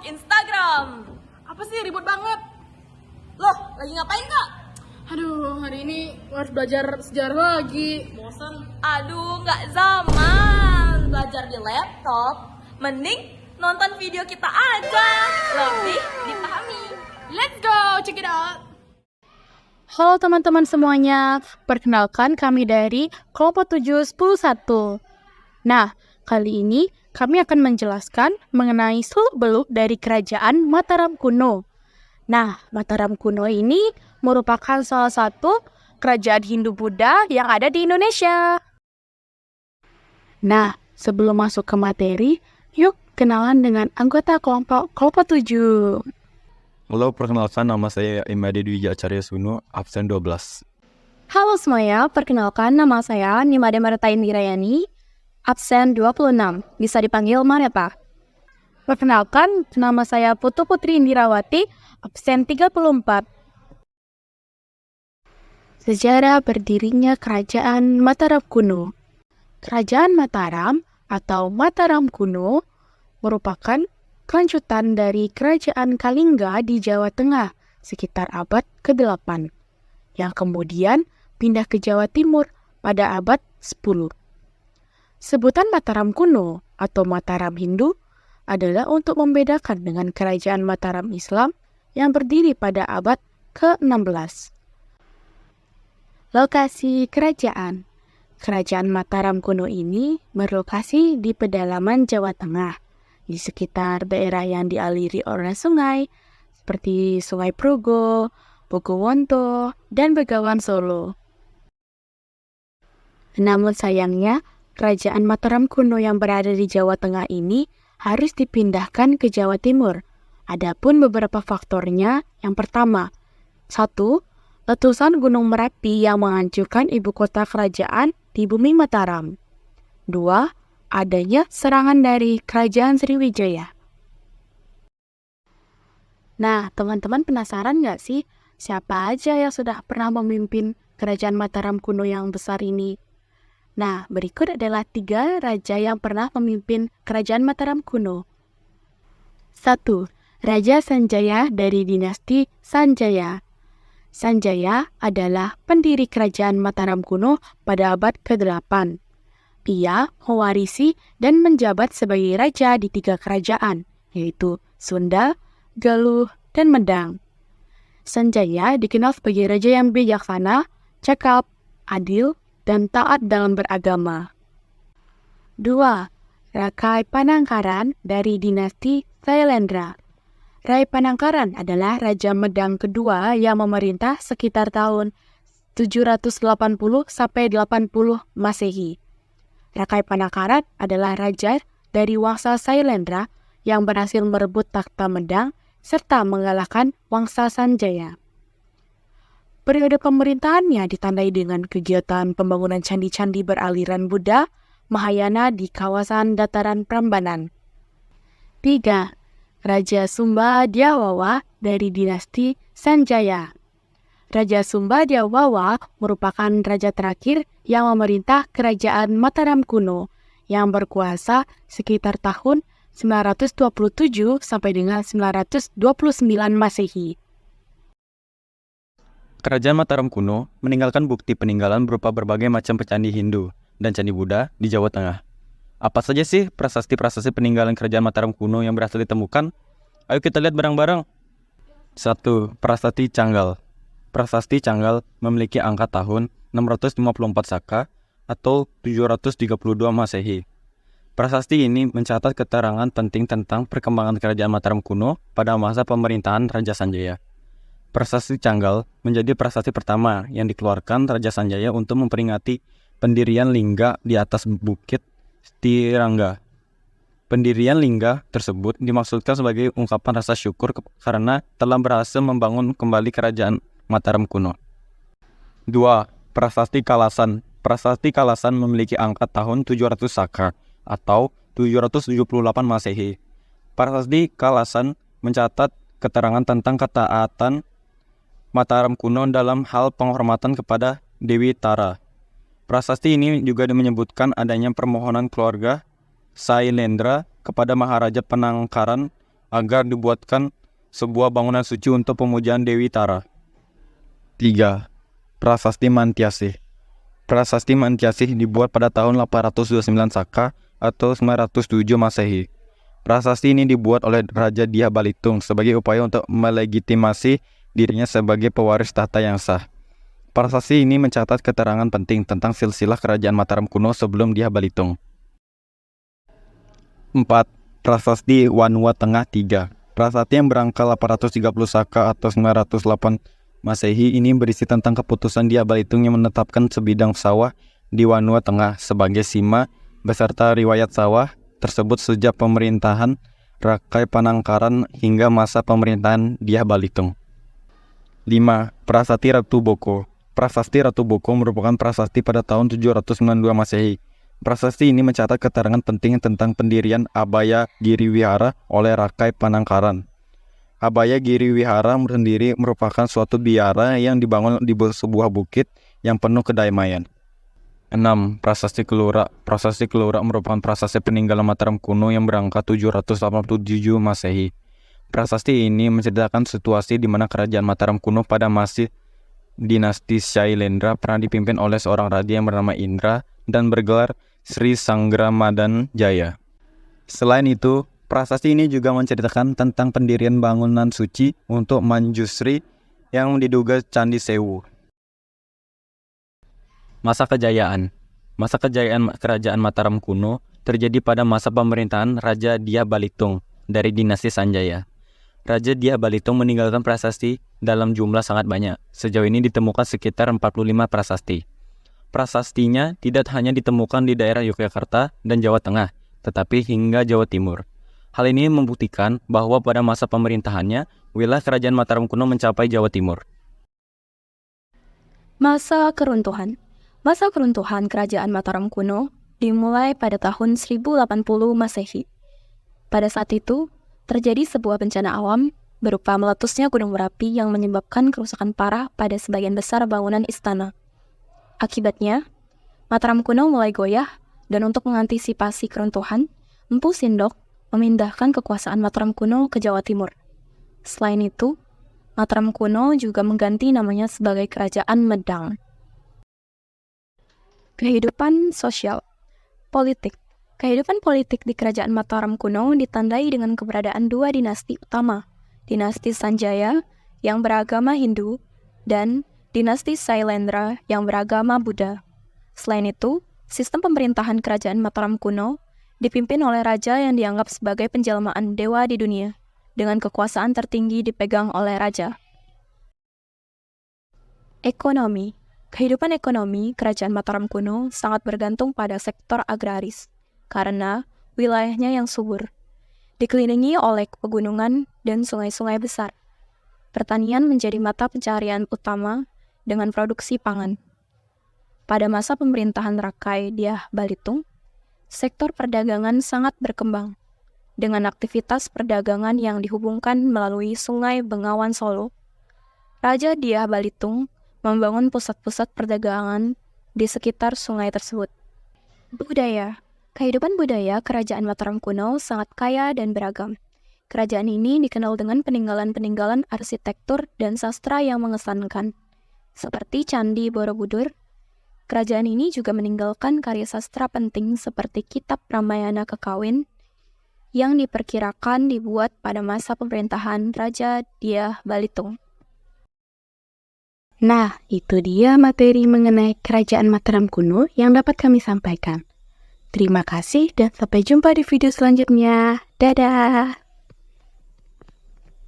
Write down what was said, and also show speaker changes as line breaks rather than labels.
Instagram.
Apa sih ribut banget?
Loh, lagi ngapain kak?
Aduh, hari ini harus belajar sejarah lagi.
Bosan. Aduh, nggak zaman belajar di laptop. Mending nonton video kita aja. Lebih dipahami.
Let's go, check it out.
Halo teman-teman semuanya, perkenalkan kami dari kelompok 711. Nah, kali ini kami akan menjelaskan mengenai seluk-beluk dari kerajaan Mataram kuno. Nah, Mataram kuno ini merupakan salah satu kerajaan Hindu-Buddha yang ada di Indonesia. Nah, sebelum masuk ke materi, yuk kenalan dengan anggota kelompok 7.
Halo, perkenalkan nama saya Imade Dwi Acarya Suno, absen 12.
Halo semuanya, perkenalkan nama saya Nimade Marta Indirayani, absen 26, bisa dipanggil Mareta. Perkenalkan, nama saya Putu Putri Indirawati, absen 34. Sejarah berdirinya Kerajaan Mataram kuno. Kerajaan Mataram atau Mataram kuno merupakan kelanjutan dari Kerajaan Kalingga di Jawa Tengah sekitar abad ke-8, yang kemudian pindah ke Jawa Timur pada abad 10. Sebutan Mataram kuno atau Mataram Hindu adalah untuk membedakan dengan Kerajaan Mataram Islam yang berdiri pada abad ke-16. Lokasi kerajaan. Kerajaan Mataram kuno ini berlokasi di pedalaman Jawa Tengah, di sekitar daerah yang dialiri oleh sungai, seperti Sungai Progo, Bogowonto, dan Begawan Solo. Namun sayangnya, Kerajaan Mataram kuno yang berada di Jawa Tengah ini harus dipindahkan ke Jawa Timur. Adapun beberapa faktornya, yang pertama, 1. Letusan Gunung Merapi yang menghancurkan ibu kota kerajaan di bumi Mataram. 2. Adanya serangan dari Kerajaan Sriwijaya. Nah, teman-teman penasaran nggak sih siapa aja yang sudah pernah memimpin Kerajaan Mataram kuno yang besar ini? Nah, berikut adalah 3 raja yang pernah memimpin Kerajaan Mataram kuno. 1. Raja Sanjaya dari dinasti Sanjaya. Sanjaya adalah pendiri Kerajaan Mataram kuno pada abad ke-8. Ia mewarisi dan menjabat sebagai raja di 3 kerajaan, yaitu Sunda, Galuh, dan Medang. Sanjaya dikenal sebagai raja yang bijaksana, cakap, adil, dan taat dalam beragama. 2. Rakai Panangkaran dari dinasti Sailendra. Rai Panangkaran adalah Raja Medang kedua yang memerintah sekitar tahun 780 sampai 80 Masehi. Rakai Panangkaran adalah raja dari Wangsa Sailendra yang berhasil merebut takhta Medang serta mengalahkan Wangsa Sanjaya. Periode pemerintahannya ditandai dengan kegiatan pembangunan candi-candi beraliran Buddha Mahayana di kawasan dataran Prambanan. 3. Raja Sumba Dyawawa dari dinasti Sanjaya. Raja Sumba Dyawawa merupakan raja terakhir yang memerintah Kerajaan Mataram kuno yang berkuasa sekitar tahun 927 sampai dengan 929 Masehi.
Kerajaan Mataram kuno meninggalkan bukti peninggalan berupa berbagai macam candi Hindu dan candi Buddha di Jawa Tengah. Apa saja sih prasasti-prasasti peninggalan Kerajaan Mataram kuno yang berhasil ditemukan? Ayo kita lihat bareng-bareng. 1. Prasasti Canggal. Prasasti Canggal memiliki angka tahun 654 Saka atau 732 Masehi. Prasasti ini mencatat keterangan penting tentang perkembangan Kerajaan Mataram kuno pada masa pemerintahan Raja Sanjaya. Prasasti Canggal menjadi prasasti pertama yang dikeluarkan Raja Sanjaya untuk memperingati pendirian lingga di atas bukit Stirangga. Pendirian lingga tersebut dimaksudkan sebagai ungkapan rasa syukur karena telah berhasil membangun kembali Kerajaan Mataram kuno. 2. Prasasti Kalasan. Prasasti Kalasan memiliki angka tahun 700 Saka atau 778 Masehi. Prasasti Kalasan mencatat keterangan tentang ketaatan Mataram kuno dalam hal penghormatan kepada Dewi Tara. Prasasti ini juga menyebutkan adanya permohonan keluarga Sailendra kepada Maharaja Panangkaran agar dibuatkan sebuah bangunan suci untuk pemujaan Dewi Tara. 3. Prasasti Mantyasih. Prasasti Mantyasih dibuat pada tahun 829 Saka atau 907 Masehi. Prasasti ini dibuat oleh Raja Dyah Balitung sebagai upaya untuk melegitimasi dirinya sebagai pewaris tahta yang sah. Prasasti ini mencatat keterangan penting tentang silsilah kerajaan Mataram kuno sebelum Dyah Balitung. 4. Prasasti Wanua Tengah 3. Prasasti yang berangka 830 Saka atau 908 Masehi ini berisi tentang keputusan Dyah Balitung yang menetapkan sebidang sawah di Wanua Tengah sebagai sima beserta riwayat sawah tersebut sejak pemerintahan Rakai Panangkaran hingga masa pemerintahan Dyah Balitung. 5. Prasasti Ratu Boko. Prasasti Ratu Boko merupakan prasasti pada tahun 792 Masehi. Prasasti ini mencatat keterangan penting tentang pendirian Abaya Giri Wihara oleh Rakai Panangkaran. Abaya Giri Wihara sendiri merupakan suatu biara yang dibangun di sebuah bukit yang penuh kedamaian. 6. Prasasti Kelura. Prasasti Kelura merupakan prasasti peninggalan Mataram kuno yang berangka 787 Masehi. Prasasti ini menceritakan situasi di mana kerajaan Mataram kuno pada masa dinasti Shailendra pernah dipimpin oleh seorang raja yang bernama Indra dan bergelar Sri Sangramadan Jaya. Selain itu, prasasti ini juga menceritakan tentang pendirian bangunan suci untuk Manjusri yang diduga Candi Sewu. Masa kejayaan. Masa kejayaan kerajaan Mataram kuno terjadi pada masa pemerintahan Raja Dyah Balitung dari dinasti Sanjaya. Raja Dyah Balitung meninggalkan prasasti dalam jumlah sangat banyak. Sejauh ini ditemukan sekitar 45 prasasti. Prasastinya tidak hanya ditemukan di daerah Yogyakarta dan Jawa Tengah, tetapi hingga Jawa Timur. Hal ini membuktikan bahwa pada masa pemerintahannya, wilayah kerajaan Mataram kuno mencapai Jawa Timur.
Masa keruntuhan. Masa keruntuhan kerajaan Mataram kuno dimulai pada tahun 1080 Masehi. Pada saat itu, terjadi sebuah bencana alam berupa meletusnya gunung berapi yang menyebabkan kerusakan parah pada sebagian besar bangunan istana. Akibatnya, Mataram kuno mulai goyah dan untuk mengantisipasi keruntuhan, Empu Sindok memindahkan kekuasaan Mataram kuno ke Jawa Timur. Selain itu, Mataram kuno juga mengganti namanya sebagai Kerajaan Medang. Kehidupan sosial, politik. Kehidupan politik di Kerajaan Mataram kuno ditandai dengan keberadaan dua dinasti utama, dinasti Sanjaya yang beragama Hindu dan dinasti Shailendra yang beragama Buddha. Selain itu, sistem pemerintahan Kerajaan Mataram kuno dipimpin oleh raja yang dianggap sebagai penjelmaan dewa di dunia, dengan kekuasaan tertinggi dipegang oleh raja. Ekonomi. Kehidupan ekonomi Kerajaan Mataram kuno sangat bergantung pada sektor agraris, karena wilayahnya yang subur, dikelilingi oleh pegunungan dan sungai-sungai besar. Pertanian menjadi mata pencaharian utama dengan produksi pangan. Pada masa pemerintahan Rakai Dyah Balitung, sektor perdagangan sangat berkembang, dengan aktivitas perdagangan yang dihubungkan melalui Sungai Bengawan Solo. Raja Dyah Balitung membangun pusat-pusat perdagangan di sekitar sungai tersebut. Budaya. Kehidupan budaya Kerajaan Mataram kuno sangat kaya dan beragam. Kerajaan ini dikenal dengan peninggalan-peninggalan arsitektur dan sastra yang mengesankan, seperti Candi Borobudur. Kerajaan ini juga meninggalkan karya sastra penting seperti Kitab Ramayana Kekawin yang diperkirakan dibuat pada masa pemerintahan Raja Dyah Balitung. Nah, itu dia materi mengenai Kerajaan Mataram kuno yang dapat kami sampaikan. Terima kasih dan sampai jumpa di video selanjutnya. Dadah!